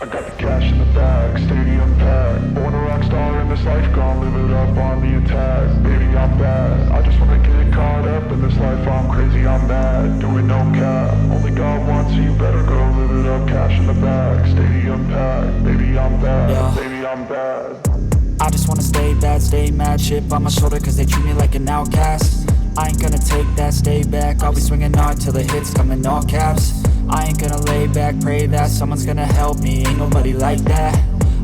I got the cash in the bag, stadium packed. Born a rock star in this life, gon' live it up on the attack. Baby, I'm bad, I just wanna get caught up in this life. I'm crazy, I'm mad, doing no cap. Only God wants you, better go live it up. Cash in the bag, stadium packed. Baby, I'm bad, yeah. Baby, I'm bad. I just wanna stay bad, stay mad. Chip on my shoulder cause they treat me like an outcast. I ain't gonna take that, stay back. I'll be swinging hard till the hits come in all caps. I ain't gonna lay back, pray that someone's gonna help me. Ain't nobody like that.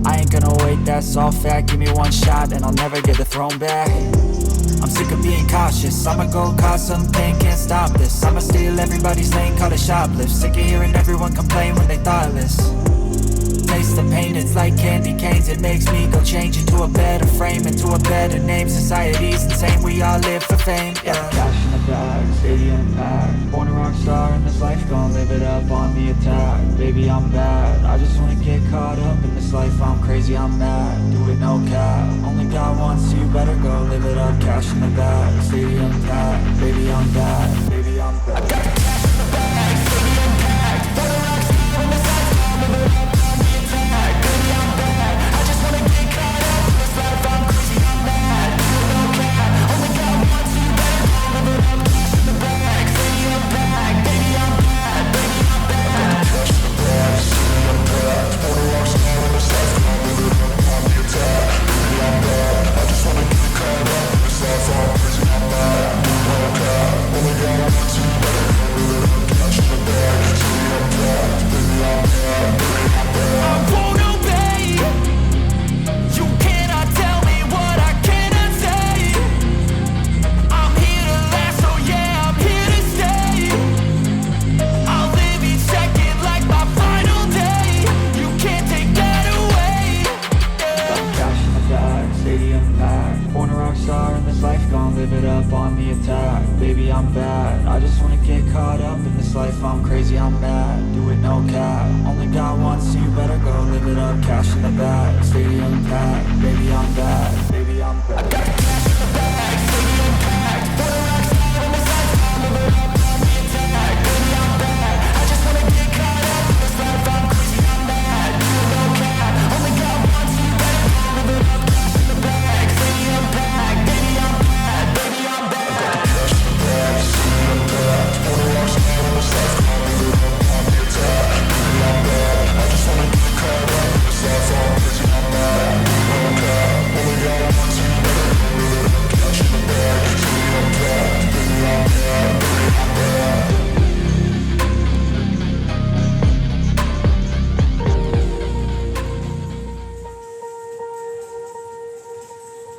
I ain't gonna wait, that's all fact. Give me one shot and I'll never get the throne back. I'm sick of being cautious. I'ma go cause some pain, can't stop this. I'ma steal everybody's lane, call it shoplift. Sick of hearing everyone complain when they thoughtless. Taste the pain, it's like candy canes. It makes me go change into a better frame, into a better name. Society's insane, we all live for fame, yeah. Cash in the bag, stadium packed. Born a rock star in this life, gon' live it up on the attack. Baby, I'm bad, I just wanna get caught up in this life. I'm crazy, I'm mad, do it no cap. Only God wants you, better go live it up. Cash in the bag, stadium packed. Baby, I'm bad, baby, I'm bad. I got the cash in the bag, stadium packed. Born a rock star in this life, gon' live it up.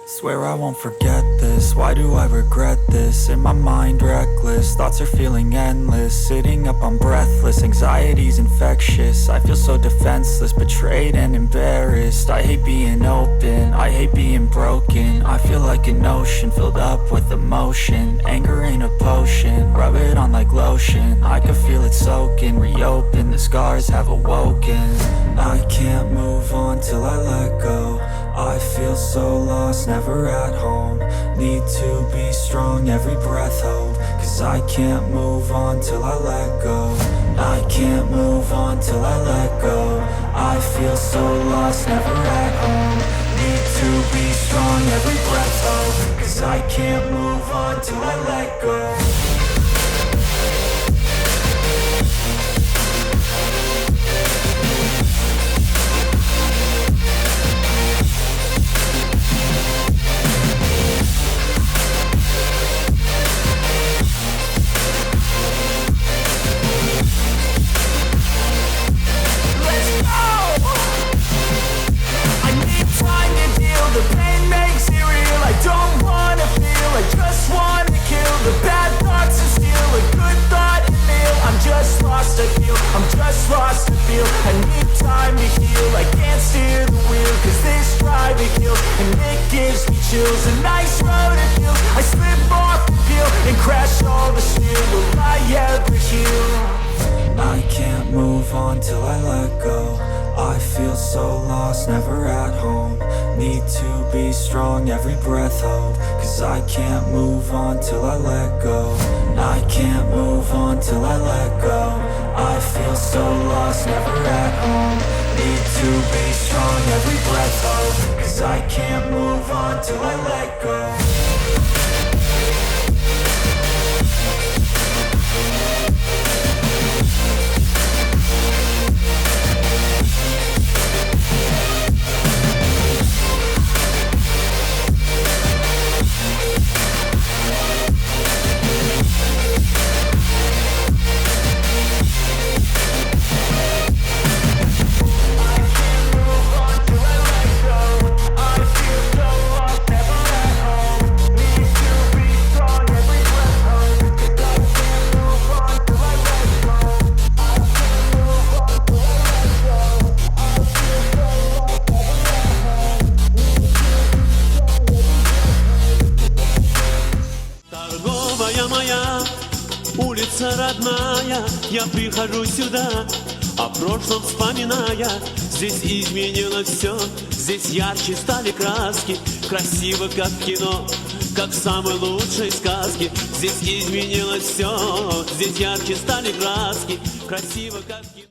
Swear I won't forget this, why do I regret this? In my mind reckless, thoughts are feeling endless. Sitting up, I'm breathless, anxiety's infectious. I feel so defenseless, betrayed and embarrassed. I hate being open, I hate being broken. I feel like an ocean filled up with emotion. Anger ain't a potion, rub it on like lotion. I can feel it soaking, reopen, the scars have awoken. I can't move on till I let go. I feel so lost, never at home. Need to be strong, every breath hold. Cause I can't move on till I let go. I can't move on till I let go. I feel so lost, never at home. Need to be strong, every breath hold. Cause I can't move on till I let go. The pain makes it real, I don't wanna feel, I just wanna kill the bad thoughts and steal a good thought and feel. I'm just lost, I feel, I'm just lost, I feel. I need time to heal, I can't steer the wheel. Cause this drive it kills, and it gives me chills. A nice road it feels, I slip off the peel and crash all the steel. Will I ever heal? I can't move on till I let go. I feel so lost, never at home. Need to be strong, every breath hold. Cause I can't move on till I let go. I can't move on till I let go. I feel so lost, never at home. Need to be strong every breath hold, 'cause I can't move on till I let go. Торговая моя, улица родная, я прихожу сюда, о прошлом вспоминая. Здесь изменилось все, здесь ярче стали краски, красиво как кино, как в самой лучшей сказке. Здесь изменилось все, здесь ярче стали краски, красиво как кино.